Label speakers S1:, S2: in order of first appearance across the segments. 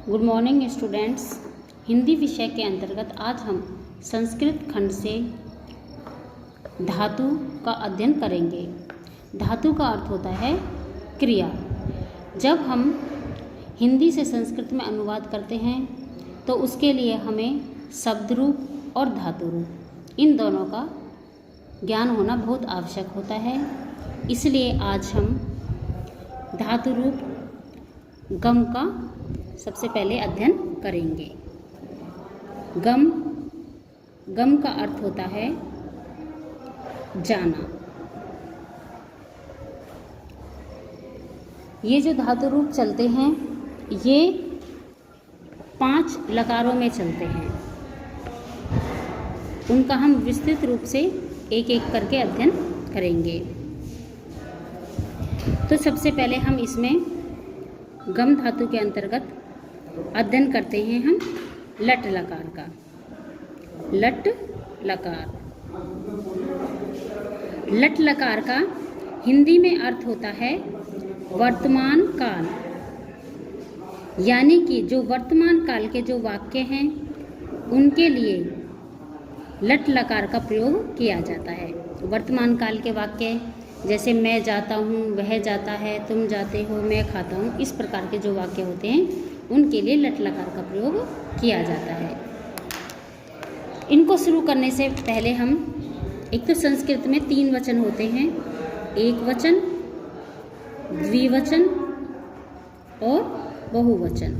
S1: Good morning students. Hindi विषय के अंतर्गत आज हम संस्कृत खंड से धातु का अध्ययन करेंगे। धातु का अर्थ होता है क्रिया। जब हम हिंदी से संस्कृत में अनुवाद करते हैं तो उसके लिए हमें शब्द रूप और धातु रूप इन दोनों का ज्ञान होना बहुत आवश्यक होता है। इसलिए आज हम धातु रूप गम का सबसे पहले अध्ययन करेंगे। गम का अर्थ होता है जाना। ये जो धातु रूप चलते हैं ये 5 लकारों में चलते हैं। उनका हम विस्तृत रूप से एक एक करके अध्ययन करेंगे। तो सबसे पहले हम इसमें गम धातु के अंतर्गत अध्ययन करते हैं हम लट लकार का। लट लकार, लट लकार का हिंदी में अर्थ होता है वर्तमान काल। यानी कि जो वर्तमान काल के जो वाक्य हैं उनके लिए लट लकार का प्रयोग किया जाता है। वर्तमान काल के वाक्य जैसे मैं जाता हूँ, वह जाता है, तुम जाते हो, मैं खाता हूँ, इस प्रकार के जो वाक्य होते हैं उनके लिए लट लकार का प्रयोग किया जाता है। इनको शुरू करने से पहले हम एक तो संस्कृत में 3 वचन होते हैं, एक वचन, द्विवचन और बहुवचन।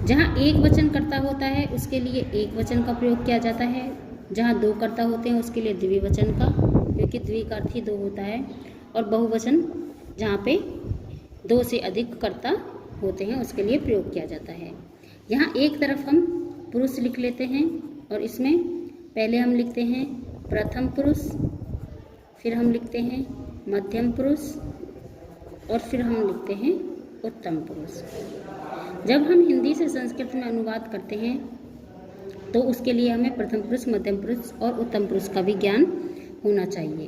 S1: जहाँ एक वचन कर्ता होता है उसके लिए एक वचन का प्रयोग किया जाता है, जहाँ 2 कर्ता होते हैं उसके लिए द्विवचन का, क्योंकि द्वि का अर्थ ही 2 होता है, और बहुवचन जहाँ पे 2 से अधिक कर्ता होते हैं उसके लिए प्रयोग किया जाता है। यहाँ एक तरफ हम पुरुष लिख लेते हैं और इसमें पहले हम लिखते हैं प्रथम पुरुष, फिर हम लिखते हैं मध्यम पुरुष और फिर हम लिखते हैं उत्तम पुरुष। जब हम हिंदी से संस्कृत में अनुवाद करते हैं तो उसके लिए हमें प्रथम पुरुष, मध्यम पुरुष और उत्तम पुरुष का भी ज्ञान होना चाहिए।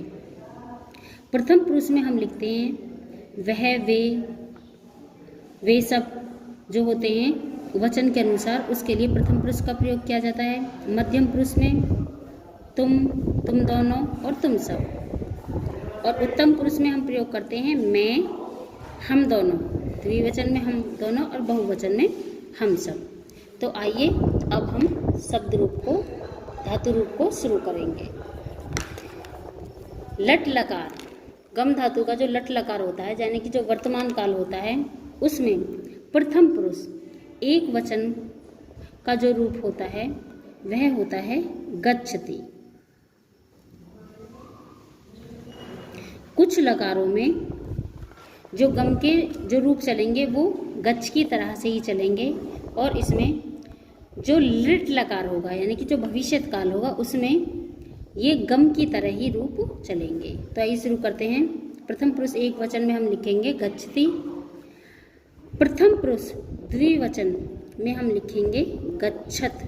S1: प्रथम पुरुष में हम लिखते हैं वह, वे सब जो होते हैं वचन के अनुसार, उसके लिए प्रथम पुरुष का प्रयोग किया जाता है। मध्यम पुरुष में तुम दोनों और तुम सब। और उत्तम पुरुष में हम प्रयोग करते हैं मैं, हम दोनों, द्विवचन में हम दोनों और बहुवचन में हम सब। तो आइए अब हम शब्द रूप को, धातु रूप को शुरू करेंगे। लट लकार, गम धातु का जो लट लकार होता है यानी कि जो वर्तमान काल होता है उसमें प्रथम पुरुष एक वचन का जो रूप होता है वह होता है गच्छति। कुछ लकारों में जो गम के जो रूप चलेंगे वो गच्छ की तरह से ही चलेंगे, और इसमें जो लिट लकार होगा यानी कि जो भविष्यत काल होगा उसमें ये गम की तरह ही रूप चलेंगे। तो आइए शुरू करते हैं। प्रथम पुरुष एक वचन में हम लिखेंगे गच्छति। प्रथम पुरुष द्विवचन में हम लिखेंगे गच्छत।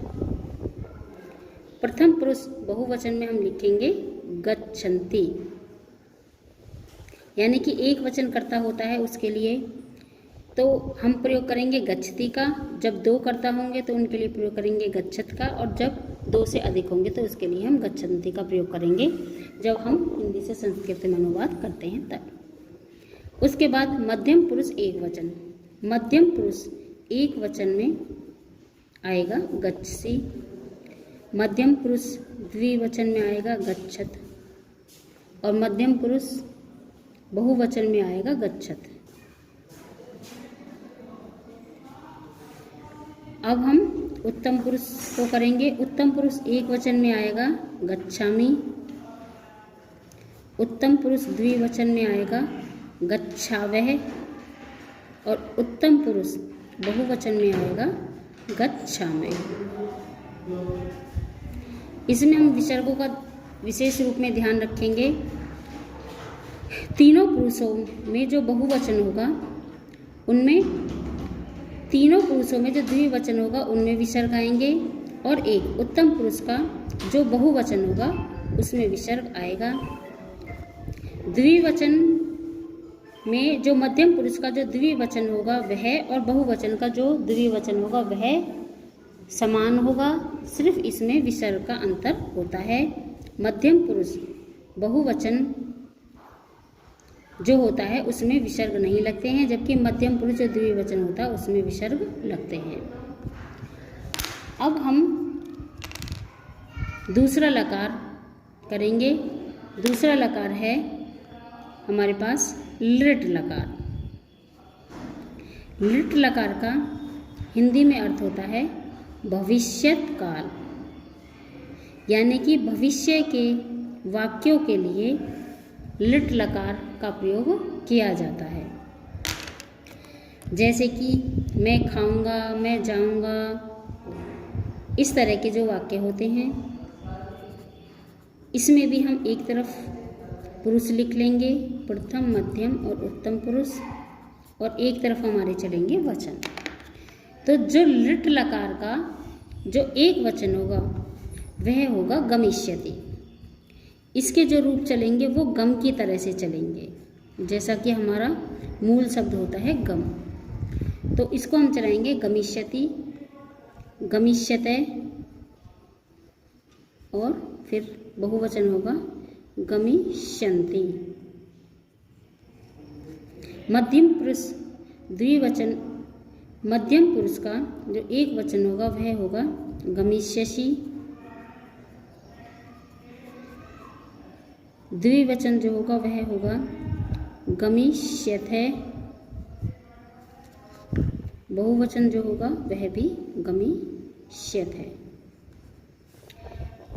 S1: प्रथम पुरुष बहुवचन में हम लिखेंगे गच्छन्ति। यानी कि एक वचन कर्ता होता है उसके लिए तो हम प्रयोग करेंगे गच्छति का, जब 2 कर्ता होंगे तो उनके लिए प्रयोग करेंगे गच्छत का, और जब 2 से अधिक होंगे तो उसके लिए हम गच्छन्ति का प्रयोग करेंगे जब हम हिंदी से संस्कृत में अनुवाद करते हैं तब। उसके बाद मध्यम पुरुष एक वचन, मध्यम पुरुष एक वचन में आएगा गच्छसि। मध्यम पुरुष द्विवचन में आएगा गच्छत, और मध्यम पुरुष बहुवचन में आएगा गच्छत। अब हम उत्तम पुरुष को करेंगे। उत्तम पुरुष एक वचन में आएगा गच्छामि। उत्तम पुरुष द्विवचन में आएगा गच्छावह, और उत्तम पुरुष बहुवचन में आएगा गच्छामि। इसमें हम विसर्गों का विशेष रूप में ध्यान रखेंगे। तीनों पुरुषों में जो बहुवचन होगा उनमें, तीनों पुरुषों में जो द्विवचन होगा उनमें विसर्ग आएंगे, और एक उत्तम पुरुष का जो बहुवचन होगा उसमें विसर्ग आएगा। द्विवचन में जो मध्यम पुरुष का जो द्विवचन होगा वह और बहुवचन का जो द्विवचन होगा वह समान होगा। सिर्फ इसमें विसर्ग का अंतर होता है। मध्यम पुरुष बहुवचन जो होता है उसमें विसर्ग नहीं लगते हैं, जबकि मध्यम पुरुष जो द्विवचन होता है उसमें विसर्ग लगते हैं। अब हम दूसरा लकार करेंगे। दूसरा लकार है हमारे पास लृट लकार। लृट लकार का हिंदी में अर्थ होता है भविष्यत काल, यानी कि भविष्य के वाक्यों के लिए लृट लकार का प्रयोग किया जाता है। जैसे कि मैं खाऊंगा, मैं जाऊंगा, इस तरह के जो वाक्य होते हैं इसमें भी हम एक तरफ पुरुष लिख लेंगे, प्रथम मध्यम और उत्तम पुरुष, और एक तरफ हमारे चलेंगे वचन। तो जो लृट लकार का जो एक वचन होगा वह होगा गमिष्यति। इसके जो रूप चलेंगे वो गम की तरह से चलेंगे, जैसा कि हमारा मूल शब्द होता है गम। तो इसको हम चलाएंगे गमिष्यति, गमिष्यते, और फिर बहुवचन होगा गमिष्यन्ति। मध्यम पुरुष द्विवचन, मध्यम पुरुष का जो एक वचन होगा वह होगा गमिष्यसि। द्विवचन जो होगा वह होगा गमिष्यथे। बहुवचन जो होगा वह भी गमिष्यथे।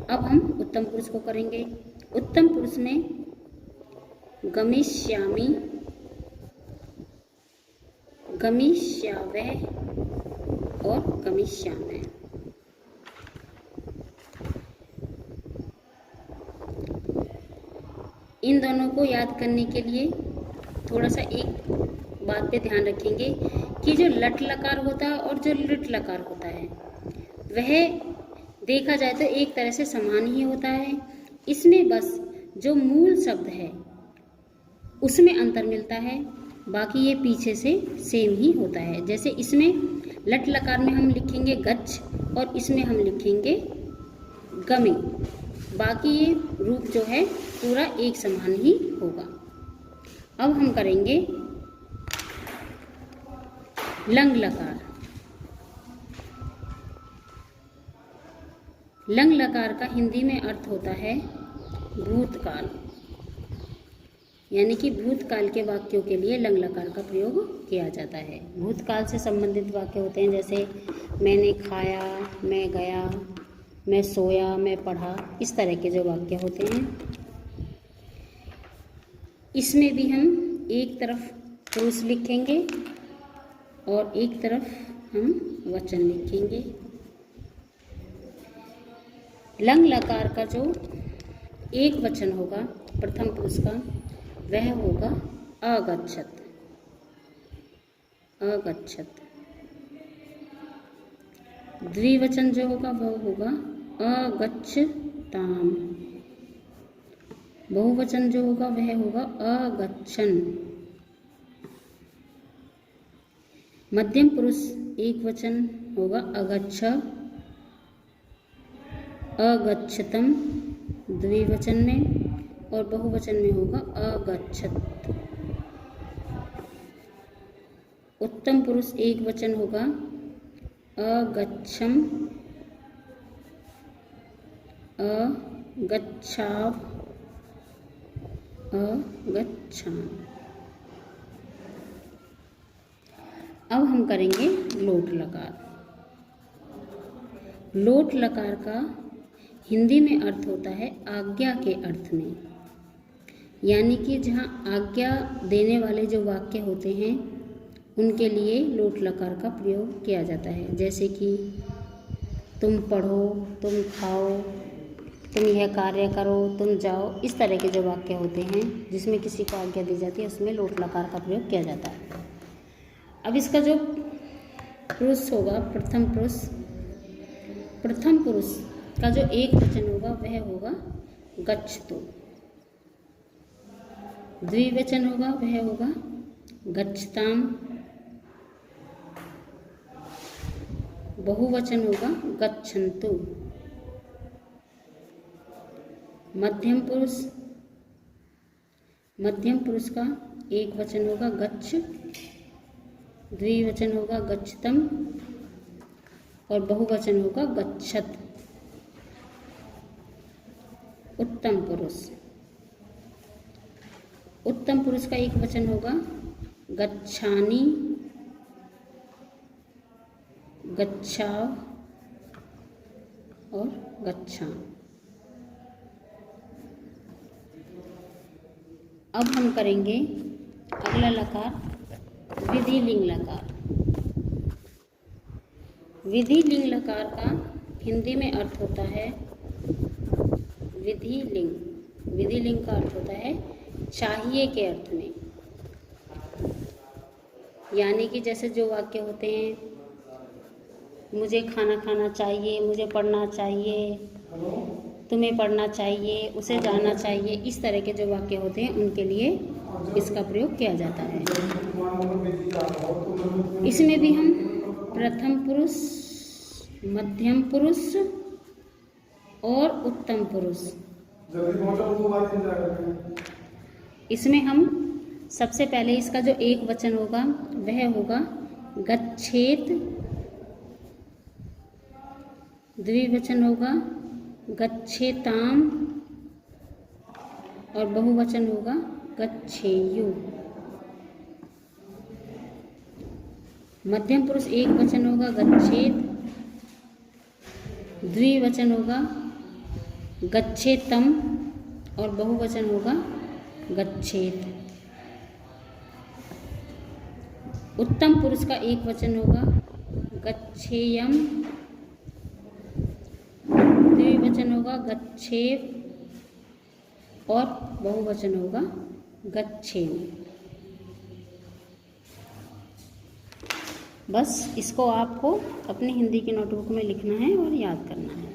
S1: अब हम उत्तम पुरुष को करेंगे। उत्तम पुरुष में गमिष्यामि, गमिष्यावः और गमिष्यामः। इन दोनों को याद करने के लिए थोड़ा सा एक बात पे ध्यान रखेंगे कि जो लट लकार होता है और जो लृट लकार होता है वह देखा जाए तो एक तरह से समान ही होता है। इसमें बस जो मूल शब्द है उसमें अंतर मिलता है, बाकी ये पीछे से सेम ही होता है। जैसे इसमें लट लकार में हम लिखेंगे गच्छ और इसमें हम लिखेंगे गमि, बाकी ये रूप जो है पूरा एक समान ही होगा। अब हम करेंगे लंग लकार। लंग लकार का हिंदी में अर्थ होता है भूतकाल, यानी कि भूतकाल के वाक्यों के लिए लंग लकार का प्रयोग किया जाता है। भूतकाल से संबंधित वाक्य होते हैं, जैसे मैंने खाया, मैं गया, मैं सोया, मैं पढ़ा, इस तरह के जो वाक्य होते हैं। इसमें भी हम एक तरफ पुरुष लिखेंगे और एक तरफ हम वचन लिखेंगे। लंग लकार का जो एक वचन होगा प्रथम पुरुष का वह होगा अगच्छत, अगच्छत। द्विवचन जो होगा वह होगा अगच्छताम। बहुवचन जो होगा वह होगा अगच्छन। मध्यम पुरुष एक वचन होगा अगच्छ, अगच्छतम द्विवचन में, और बहुवचन में होगा अगच्छत। उत्तम पुरुष एक वचन होगा अगच्छम, अगच्छाव, अगच्छाम। अब हम करेंगे लोट लकार। लोट लकार का हिंदी में अर्थ होता है आज्ञा के अर्थ में, यानी कि जहाँ आज्ञा देने वाले जो वाक्य होते हैं उनके लिए लोट लकार का प्रयोग किया जाता है। जैसे कि तुम पढ़ो, तुम खाओ, तुम यह कार्य करो, तुम जाओ, इस तरह के जो वाक्य होते हैं जिसमें किसी को आज्ञा दी जाती है उसमें लोट लकार का प्रयोग किया जाता है। अब इसका जो पुरुष होगा प्रथम पुरुष, प्रथम पुरुष का जो एक वचन होगा वह होगा गच्छतु। द्विवचन होगा वह होगा गच्छताम, बहुवचन होगा गच्छन्तु। मध्यम पुरुष, मध्यम पुरुष का एक वचन होगा गच्छ, द्विवचन होगा गच्छतम और बहुवचन होगा गच्छत। उत्तम पुरुष, उत्तम पुरुष का एक वचन होगा गच्छानि, गच्छाव और गच्छाम। अब हम करेंगे अगला लकार, विधिलिंग लकार। विधिलिंग लकार का हिंदी में अर्थ होता है विधिलिंग। विधिलिंग का अर्थ होता है चाहिए के अर्थ में, यानी कि जैसे जो वाक्य होते हैं, मुझे खाना खाना चाहिए, मुझे पढ़ना चाहिए, तुम्हें पढ़ना चाहिए, उसे जाना चाहिए, इस तरह के जो वाक्य होते हैं उनके लिए इसका प्रयोग किया जाता है। इसमें भी हम प्रथम पुरुष, मध्यम पुरुष और उत्तम पुरुष, इसमें हम सबसे पहले इसका जो एक वचन होगा वह होगा गच्छेत, द्विवचन होगा गच्छेताम और बहुवचन होगा गच्छेयु। मध्यम पुरुष एक वचन होगा गच्छेत, द्विवचन होगा गच्छेतम और बहुवचन होगा गच्छेत। उत्तम पुरुष का एक वचन होगा गच्छेयम, द्विवचन होगा गच्छेव और बहुवचन होगा गच्छेयु। बस इसको आपको अपनी हिंदी की नोटबुक में लिखना है और याद करना है।